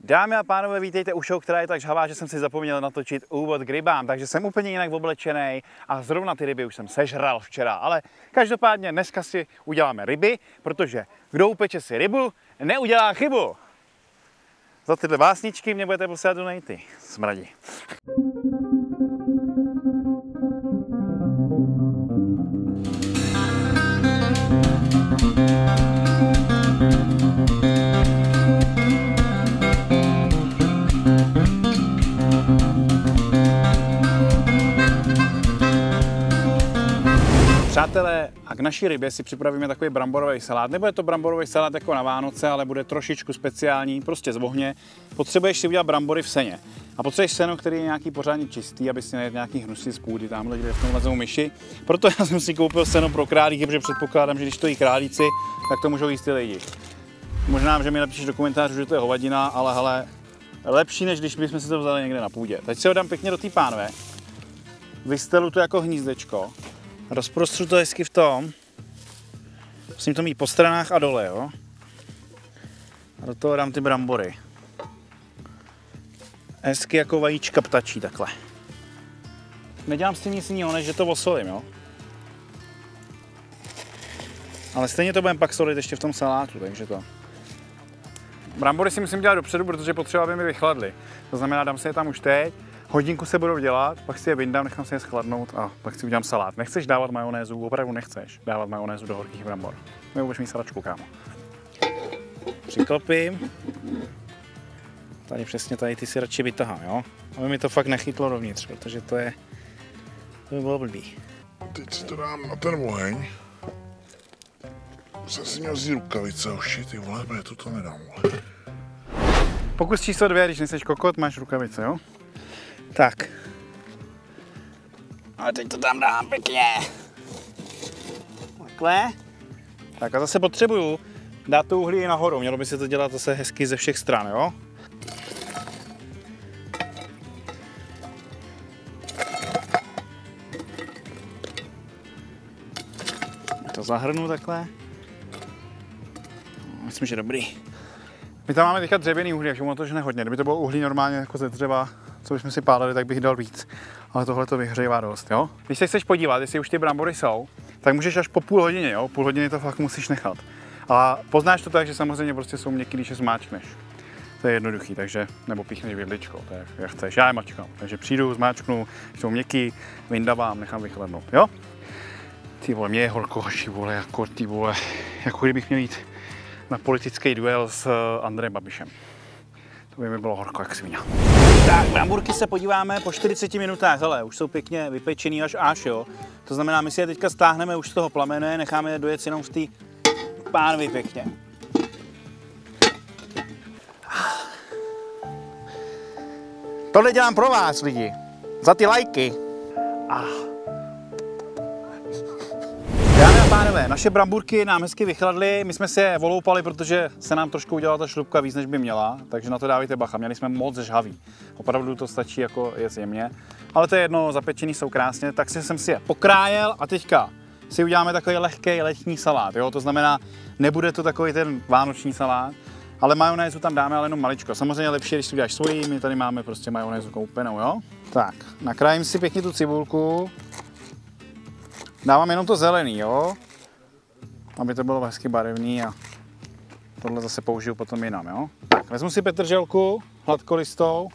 Dámy a pánové, vítejte u show, která je tak žhavá, že jsem si zapomněl natočit úvod k rybám, takže jsem úplně jinak oblečený a zrovna ty ryby už jsem sežral včera. Ale každopádně dneska si uděláme ryby, protože kdo upeče si rybu, neudělá chybu. Za tyhle básničky mě budete posílat donaty. Smradi. Přátelé, a k naší rybě si připravíme takový bramborový salát. Nebude to bramborový salát jako na Vánoce, ale bude trošičku speciální, prostě z ohně. Potřebuješ si udělat brambory v seně. A potřebuješ seno, který je nějaký pořádně čistý, aby si nejedl nějaký hnusy z půdy, tamhle, kde v tom lezou myši. Proto já jsem si koupil seno pro králíky, protože předpokládám, že když to jí králíci, tak to můžou jíst ty lidi. Možná, že mi napíšeš do komentářů, že to je hovadina, ale hele, lepší, než když bychom si to vzali někde na půdě. Teď si ho dám pěkně do té pánve, vystelu to jako hnízdečko. Rozprostřu to hezky v tom, musím to mít po stranách a dole, jo. A do toho dám ty brambory. Hezky jako vajíčka ptačí takhle. Nedělám s tím nic jiného, než že to osolím, jo. Ale stejně to budeme pak solit ještě v tom salátu, takže to. Brambory si musím dělat dopředu, protože potřeba, aby mi vychladly. To znamená, dám si je tam už teď. Hodinku se budou dělat, pak si je vyndám, nechám si je schladnout a pak si udělám salát. Nechceš dávat majonézu, opravdu nechceš dávat majonézu do horkých brambor. My budeš mít salačku, kámo. Přiklopím. Tady přesně tady ty si radši vytahám, jo? Aby mi to fakt nechytlo dovnitř, protože to by bylo blbý. Teď si to dám na ten oheň. Jsem si měl vzít rukavice, oši, ty vole, protože to nedám, vole. Pokus číslo 2, když nejseš kokot, máš rukavice, jo? Tak. A teď to tam dám pěkně. Takhle. Tak a zase potřebuju dát to uhlí nahoru. Mělo by se to dělat zase hezky ze všech stran, jo? To zahrnu takhle. Myslím, že dobrý. My tam máme teďka dřevěný uhlí, takže mu to žene hodně. Kdyby to bylo uhlí normálně jako ze dřeva, co bychom si pálili, tak bych dal víc. Ale tohle to vyhřívá dost, jo? Když se chceš podívat, jestli už ty brambory jsou, tak můžeš až po půl hodině, jo? Půl hodiny to fakt musíš nechat. A poznáš to tak, že samozřejmě prostě jsou měkký, když je zmáčkneš. To je jednoduchý, takže, nebo píchneš vidličkou, to je jak chceš, já je mačkám. Takže přijdu, zmáčknu, jsou měkký, vyndavám, nechám vychladnout, jo? Ty vole, mě je horko, hoši, vole, jako ty vole, jako kdybych měl jít na politický duel s Andrejem Babišem. To by mi bylo horko jak svině. Tak, bramburky se podíváme po 40 minutách, hele, už jsou pěkně vypečený až, jo. To znamená, my si je teďka stáhneme už z toho plamene, necháme je dojet jenom v té pánvi pěkně. Tohle dělám pro vás, lidi. Za ty lajky. Dámy a pánové, naše bramburky nám hezky vychladly, my jsme si je oloupali, protože se nám trošku udělala ta šlupka víc, než by měla, takže na to dávejte bacha, měli jsme moc žhavý. Opravdu to stačí jako jet jemně, ale to je jedno, zapečený jsou krásně, tak jsem si je pokrájel a teďka si uděláme takový lehký letní salát, jo? To znamená, nebude to takový ten vánoční salát, ale majonézu tam dáme ale jenom maličko. Samozřejmě lepší, když si uděláš svoji, my tady máme prostě majonézu koupenou, jo? Tak, nakrájím si pěkně tu cibulku. Dávám jenom to zelený, jo, aby to bylo hezky barevný a tohle zase použiju potom jinam, jo. Tak, vezmu si petrželku, hladkolistou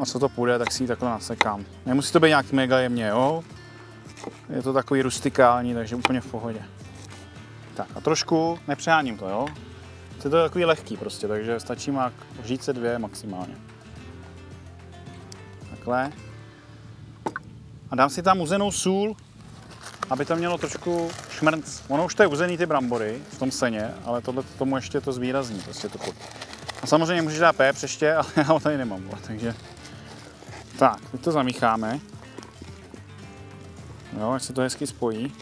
a co to půjde, tak si ji takhle nasekám. Nemusí to být nějak mega jemně, jo. Je to takový rustikální, takže úplně v pohodě. Tak a trošku, nepřeháním to, jo. To je takový lehký prostě, takže stačí má žíce 2 maximálně. Takhle. A dám si tam uzenou sůl, aby to mělo trošku šmrnc. Ono už to je uzený ty brambory v tom seně, ale tohle tomu ještě to zvýrazní, prostě to chuť. A samozřejmě můžeš dát pépř ještě, ale já ho tady nemám, takže... Tak, teď to zamícháme. Jo, ať se to hezky spojí.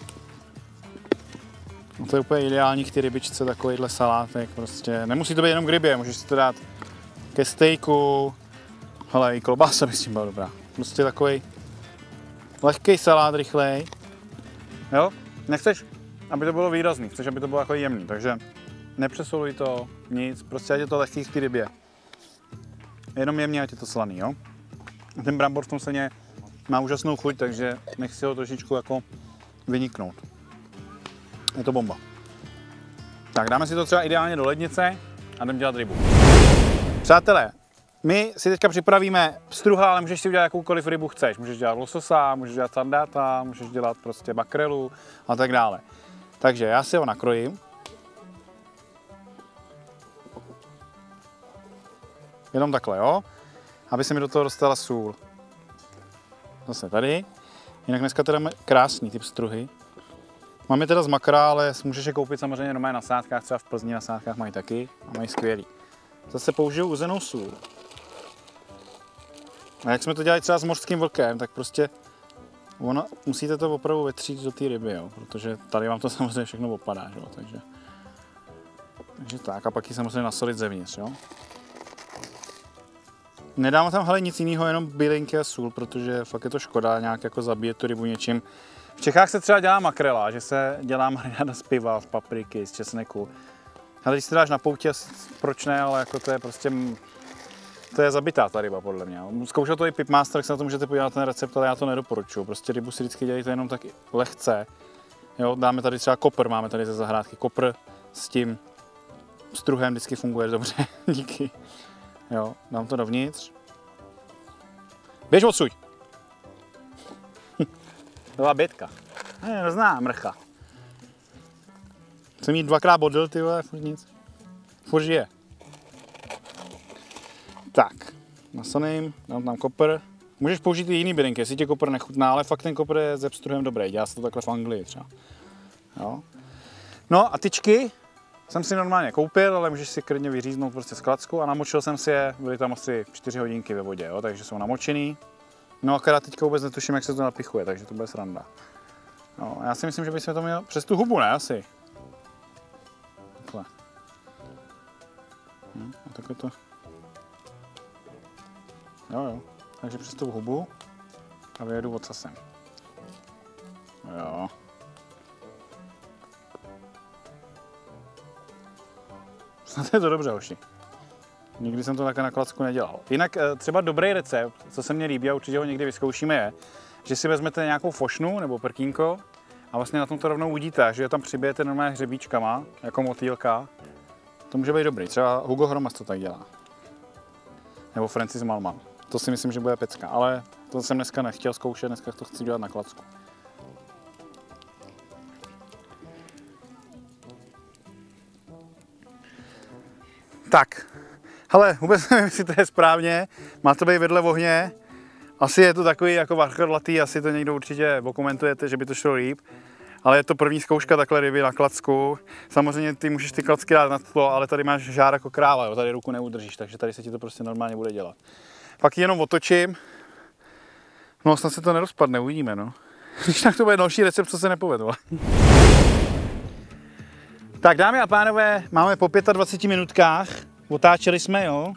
No to je úplně ideální k ty rybičce, takovýhle salátek, prostě. Nemusí to být jenom k rybě, můžeš si to dát ke stejku. Hele, i klobása by s tím byla dobrá. Prostě takový lehký salát, rychlej. Jo? Nechceš, aby to bylo výrazný, chceš, aby to bylo jako jemný, takže nepřesoluj to, nic, prostě ať je to lehký v té rybě. Jenom jemně, ať je to slaný, jo. Ten brambor v tom seně má úžasnou chuť, takže nech si ho trošičku jako vyniknout. Je to bomba. Tak dáme si to třeba ideálně do lednice a jdeme dělat rybu. Přátelé, my si teďka připravíme pstruha, ale můžeš si udělat jakoukoliv rybu chceš. Můžeš dělat lososa, můžeš dělat sandáta, můžeš dělat prostě makrelu a tak dále. Takže já si ho nakrojím. Jenom takhle, jo? Aby se mi do toho dostala sůl. Zase tady. Jinak dneska teda máme krásný typ pstruhy. Mám je teda z makra, ale můžeš je koupit samozřejmě normálně na sádkách, třeba v Plzni na sádkách mají taky a mají skvělý. Zase použiju uzenou sůl. A jak jsme to dělali třeba s mořským vlkem, tak prostě musíte to opravdu vetřít do té ryby, jo? Protože tady vám to samozřejmě všechno opadá, jo? Takže tak a pak ji samozřejmě nasolit zevnitř, jo? Nedám tam hele nic jiného, jenom bylinky a sůl, protože fakt je to škoda nějak jako zabíjet tu rybu něčím. V Čechách se třeba dělá makrela, že se dělá marináda z piva, z papriky, z česneku. A když si to dáš na pouti, proč ne, ale jako to je prostě, to je zabitá ta ryba podle mě. Zkoušel to i Pipmaster, tak se na to můžete podívat ten recept, ale já to nedoporučuju. Prostě rybu si vždycky dělejte jenom tak lehce. Jo, dáme tady třeba kopr, máme tady ze zahrádky kopr s tím pstruhem, vždycky funguje dobře, díky. Jo, dám to dovnitř. Běž odsuď! To byla bětka. Hrozná mrcha. Jsem jí dvakrát bodl, ty vole, furt nic. Furt žije. Tak, nasaním, dám tam kopr. Můžeš použít i jiný bylinky, jestli tě kopr nechutná, ale fakt ten kopr je se pstruhem dobrý. Dělá se to takhle v Anglii třeba. Jo. No a tyčky jsem si normálně koupil, ale můžeš si klidně vyříznout prostě z klacku a namočil jsem si je, byly tam asi 4 hodinky ve vodě, jo, takže jsou namočený. No akorát teďka vůbec netuším, jak se to napichuje, takže to bude sranda. No, já si myslím, že bychom to měli přes tu hubu, ne asi? Takhle. A takhle to. Jo. Takže přes tu hubu a vyjedu ocasem. Jo. Snad je to dobře, hoši. Nikdy jsem to takhle na klacku nedělal. Jinak třeba dobrý recept, co se mně líbí a určitě ho někdy vyzkoušíme, je, že si vezmete nějakou fošnu nebo prkínko a vlastně na tom to rovnou udíte, že je tam přibijete normálně hřebíčkama, jako motýlka. To může být dobrý, třeba Hugo Hromas to tak dělá. Nebo Francis Malman. To si myslím, že bude pecka, ale to jsem dneska nechtěl zkoušet, dneska to chci dělat na klacku. Tak, hele, vůbec nevím, jestli to je správně, má to být vedle ohně, asi je to takový jako varchrlatý, asi to někdo určitě okomentujete, že by to šlo líp, ale je to první zkouška takhle ryby na klacku. Samozřejmě ty můžeš ty klacky dát na to, ale tady máš žár jako kráva, jo, tady ruku neudržíš, takže tady se ti to prostě normálně bude dělat. Pak ji jenom otočím, no snad se to nerozpadne, uvidíme, no. Když tak to bude další recept, co se nepovedlo. Tak dámy a pánové, máme po 25 minutkách, otáčeli jsme, jo.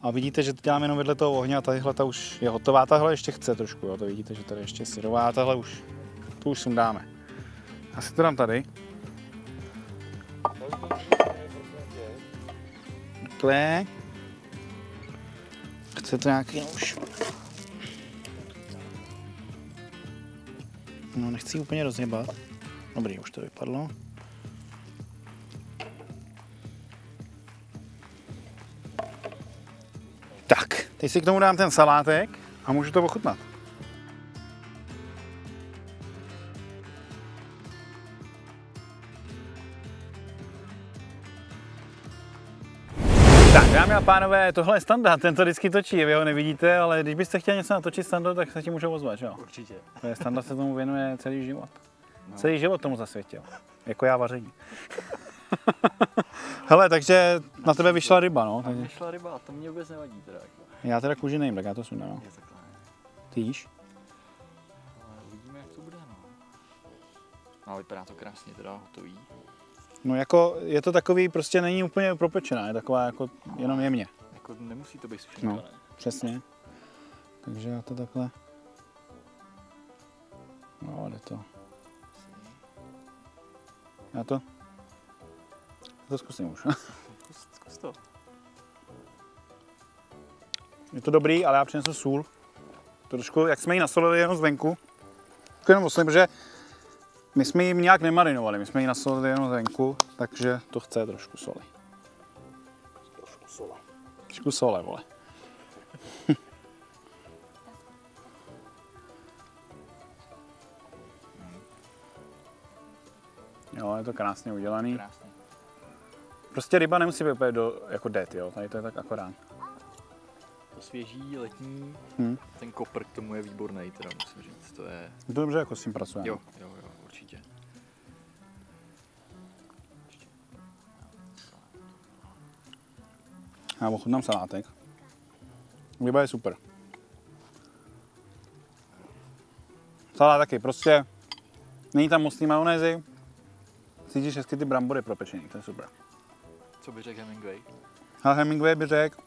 A vidíte, že to děláme jenom vedle toho ohně a tadyhle ta už je hotová, tahle ještě chce trošku, jo. To vidíte, že tady ještě je syrová a tahle už, tu už sundáme. Já si to dám tady. Takhle. Chce to nějaký nůž. No, nechci ji úplně rozhýbat. Dobrý, už to vypadlo. Tak, teď si k tomu dám ten salátek a můžu to ochutnat. Tak, dámy a pánové, tohle je Standa, ten to vždycky točí, vy ho nevidíte, ale když byste chtěli něco natočit Stando, tak se ti můžou ozvat, jo? Určitě. Standa se tomu věnuje celý život. No. Celý život tomu zasvětil, jako já vaření. Hele, takže na tebe vyšla ryba, no. Takže... Vyšla ryba, to mě vůbec nevadí teda. Jako. Já teda kůži nejím, tak já to sundám. No. Ty jíš? Ale uvidíme, jak to bude, no. Ale vypadá to krásně teda hotový. No jako, je to takový, prostě není úplně propečená, je taková jako jenom jemně. Jako nemusí to být sušené. No, přesně. Takže já to takhle... No, jde to. Já to To zkusím už. Zkus to. Je to dobrý, ale já přinesu sůl. Trošku, jak jsme ji nasolili jenom zvenku. Jenom myslím, že my jsme ji nějak nemarinovali, my jsme ji nasolili jenom zvenku, takže to chce trošku soli. Trošku sole, vole. Jo, je to krásně udělaný. Krásně. Prostě ryba nemusí být úplně jako dead, jo, tady to je tak akorát. To svěží, letní, ten kopr k tomu je výborný, teda musím říct, to je... Je to dobře, jako s tím pracujeme. Jo, určitě. Já ochutnám salátek. Ryba je super. Salát taky, prostě není tam moc majonézy. Cítíš hezky ty brambory propečený, to je super. Co by řekl Hemingway? A Hemingway by řekl.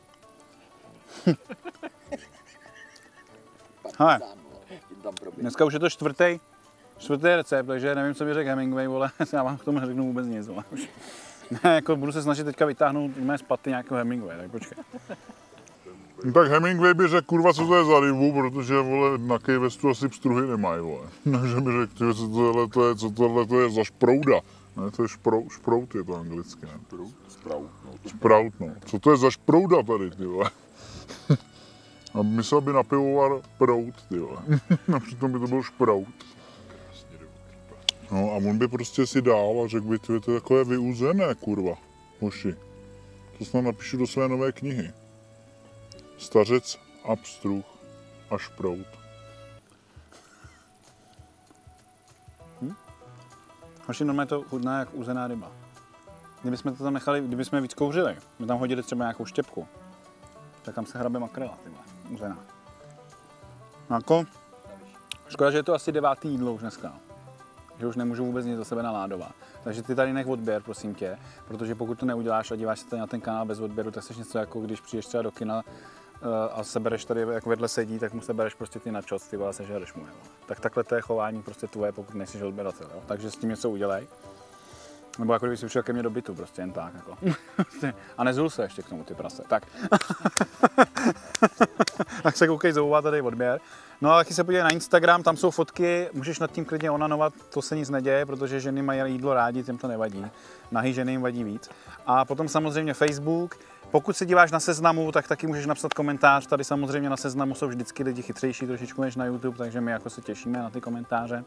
Hele, dneska už je to čtvrtý recept, takže nevím, co by řekl Hemingway, vole, já vám k tomu neřeknu vůbec nic, vole. Ne, jako budu se snažit teďka vytáhnout mé spaty nějakého Hemingway, tak počkej. No tak Hemingway by řekl, kurva, co to je za rybu, protože, vole, na Key Westu asi pstruhy nemají, vole. Takže by řekl, tyhle, co tohle je za šprouda. Ne, to je šprout je to anglicky, ne? Sprout, no. Co to je za šprouda tady, ty vole? A myslel by na pivovar prout, ty vole. A přitom by to byl šprout. No a on by prostě si dál a řekl by, to je takové vyuzené, kurva, hoši. To snad napíšu do své nové knihy. Stařec a pstruh a šprout. Hoši, normálně to chutná jak uzená ryba. Kdybychom to tam nechali, kdybychom víc kouřili, my tam hodili třeba nějakou štěpku, tak tam se hrabe makrela, tyhle, uzená. No jako, škoda, že je to asi 9. jídlo už dneska. Že už nemůžu vůbec nic do sebe naládovat. Takže ty tady nech odběr, prosím tě, protože pokud to neuděláš a díváš se tady na ten kanál bez odběru, tak jsi něco jako když přijdeš třeba do kina a sebereš tady, jak vedle sedí, tak mu sebereš prostě ty načos, ty vole, sežereš mu je. Tak takhle to je chování prostě tvoje, pokud nejsi odběratel, jo. Takže s tím něco udělej. Nebo jako kdyby si přišel ke mně do bytu, prostě jen tak, jako. A nezul se ještě k tomu, ty prase. Tak. Tak se koukej, zouvá tady odběr. No a taky se podívej na Instagram, tam jsou fotky, můžeš nad tím klidně onanovat, to se nic neděje, protože ženy mají jídlo rádi, těm to nevadí. Nahý ženy jim vadí víc. A potom samozřejmě Facebook. Pokud se díváš na Seznamu, tak taky můžeš napsat komentář. Tady samozřejmě na Seznamu jsou vždycky lidi chytřejší trošičku než na YouTube, takže my jako se těšíme na ty komentáře.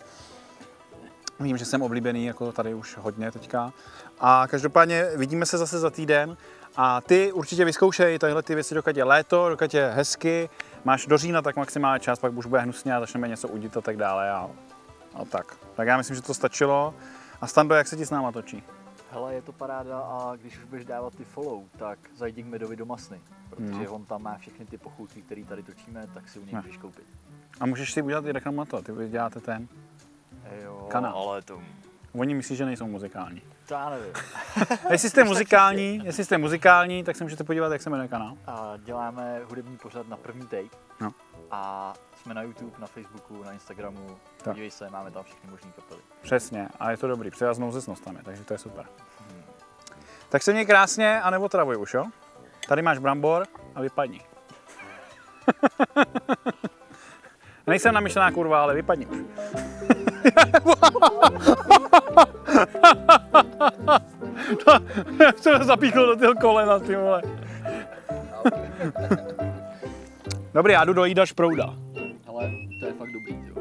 Vím, že jsem oblíbený jako tady už hodně teďka. A každopádně vidíme se zase za týden. A ty určitě vyzkoušej tadyhle ty věci, dokud je léto, dokud je hezky. Máš do října tak maximálně čas, pak už bude hnusně a začneme něco udit a tak dále. A tak. Tak já myslím, že to stačilo. A Stando, jak se ti s náma točí? Hele, je to paráda a když už budeš dávat ty follow, tak zajdi k Medovi do Masny, protože on tam má všechny ty pochutky, které tady točíme, tak si u něj můžeš koupit. A můžeš si udělat i reklamu na to, ty děláte ten kanál. Ale to... Oni myslí, že nejsou muzikální. To já nevím. Jestli jste muzikální, tak se můžete podívat, jak se jmenuje kanál. A děláme hudební pořad na první take. No. A jsme na YouTube, na Facebooku, na Instagramu. Podívej se, máme tam všechny možné kapely. Přesně, a je to dobrý, přijaznou se snostami, takže to je super. Tak se měj krásně a neotravuj už, jo? Tady máš brambor a vypadni. Nejsem namyšlená kurva, ale vypadni už. Jak se zapíchl do toho kolena, ty vole. Dobrý, já jdu do jídla šprouda. Ale to je fakt dobrý, jo.